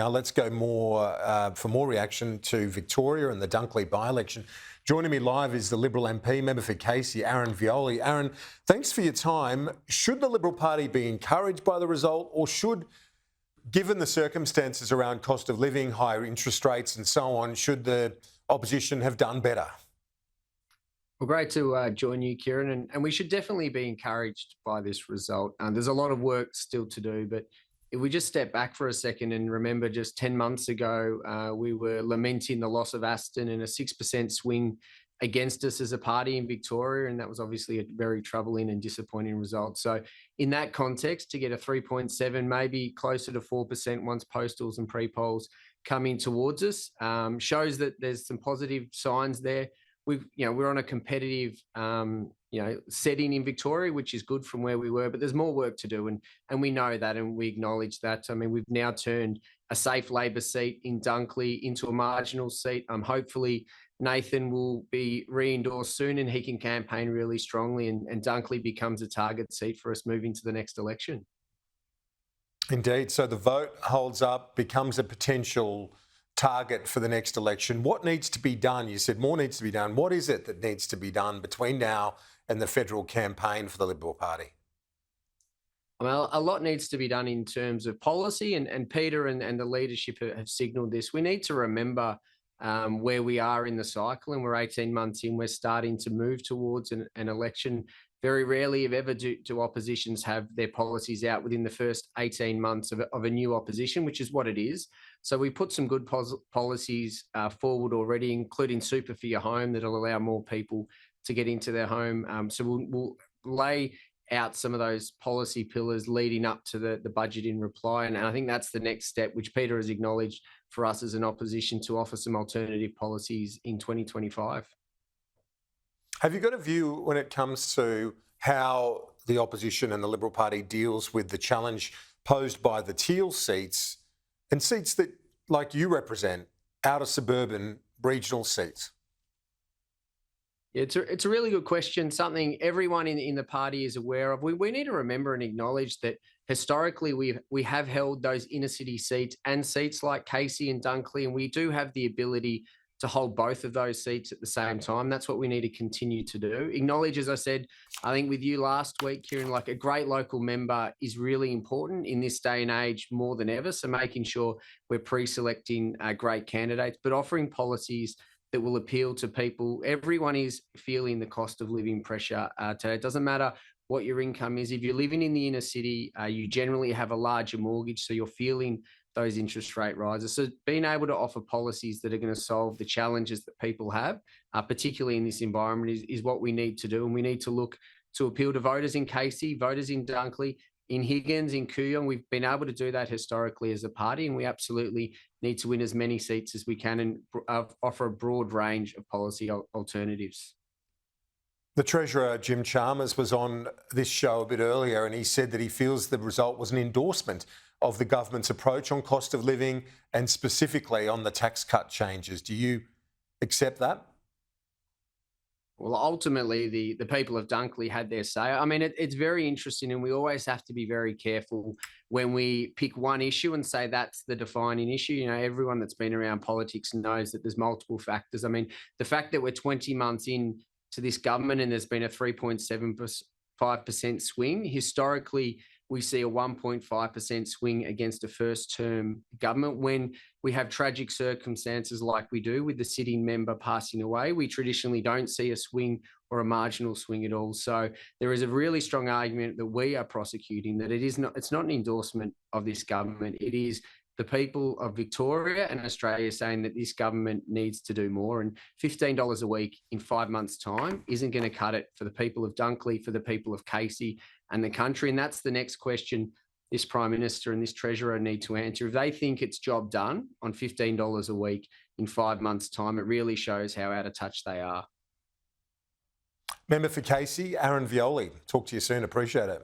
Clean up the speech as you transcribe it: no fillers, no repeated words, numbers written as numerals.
Now let's go for more reaction to Victoria and the Dunkley by-election. Joining me live is the Liberal MP, member for Casey, Aaron Violi. Aaron, thanks for your time. Should the Liberal Party be encouraged by the result, or should, given the circumstances around cost of living, higher interest rates and so on, should the opposition have done better? Well, great to join you, Kieran, and we should definitely be encouraged by this result. There's a lot of work still to do, but if we just step back for a second and remember just 10 months ago, we were lamenting the loss of Aston and a 6% swing against us as a party in Victoria, and that was obviously a very troubling and disappointing result. So in that context, to get a 3.7, maybe closer to 4% once postals and pre-polls come in towards us, shows that there's some positive signs there. We're on a competitive, setting in Victoria, which is good from where we were, but there's more work to do, and we know that, and we acknowledge that. I mean, we've now turned a safe Labor seat in Dunkley into a marginal seat. Hopefully Nathan will be re-endorsed soon and he can campaign really strongly, and Dunkley becomes a target seat for us moving to the next election. Indeed. So the vote holds up, becomes a potential target for the next election. What needs to be done? You said more needs to be done. What is it that needs to be done between now and the federal campaign for the Liberal Party? Well, a lot needs to be done in terms of policy, and Peter and the leadership have signalled this. We need to remember where we are in the cycle, and we're 18 months in. We're starting to move towards an election. Very rarely, if ever, do oppositions have their policies out within the first 18 months of a new opposition, which is what it is. So we put some good policies forward already, including Super for Your Home, that'll allow more people to get into their home. So we'll lay out some of those policy pillars leading up to the budget in reply. And I think that's the next step, which Peter has acknowledged for us as an opposition, to offer some alternative policies in 2025. Have you got a view when it comes to how the opposition and the Liberal Party deals with the challenge posed by the Teal seats and seats that, like you represent, outer suburban regional seats? It's a really good question, something everyone in the party is aware of. We need to remember and acknowledge that historically we have held those inner city seats and seats like Casey and Dunkley, and we do have the ability to hold both of those seats at the same time. That's what we need to continue to do. Acknowledge, as I said, I think with you last week, Kieran, like a great local member is really important in this day and age more than ever. So making sure we're pre-selecting great candidates, but offering policies that will appeal to people. Everyone is feeling the cost of living pressure today. It doesn't matter what your income is. If you're living in the inner city, you generally have a larger mortgage, so you're feeling those interest rate rises. So being able to offer policies that are going to solve the challenges that people have, particularly in this environment, is what we need to do. And we need to look to appeal to voters in Casey, voters in Dunkley, in Higgins, in Kooyong. We've been able to do that historically as a party, and we absolutely need to win as many seats as we can and offer a broad range of policy alternatives. The Treasurer, Jim Chalmers, was on this show a bit earlier, and he said that he feels the result was an endorsement of the government's approach on cost of living and specifically on the tax cut changes. Do you accept that? Well, ultimately, the people of Dunkley had their say. I mean, it's very interesting, and we always have to be very careful when we pick one issue and say that's the defining issue. You know, everyone that's been around politics knows that there's multiple factors. I mean, the fact that we're 20 months in to this government and there's been a 3.75% swing, historically, we see a 1.5% swing against a first-term government. When we have tragic circumstances like we do with the sitting member passing away, we traditionally don't see a swing or a marginal swing at all. So there is a really strong argument that we are prosecuting that it's not an endorsement of this government. It is the people of Victoria and Australia saying that this government needs to do more, and $15 a week in 5 months' time isn't going to cut it for the people of Dunkley, for the people of Casey and the country. And that's the next question this Prime Minister and this Treasurer need to answer. If they think it's job done on $15 a week in 5 months' time, it really shows how out of touch they are. Member for Casey, Aaron Violi. Talk to you soon. Appreciate it.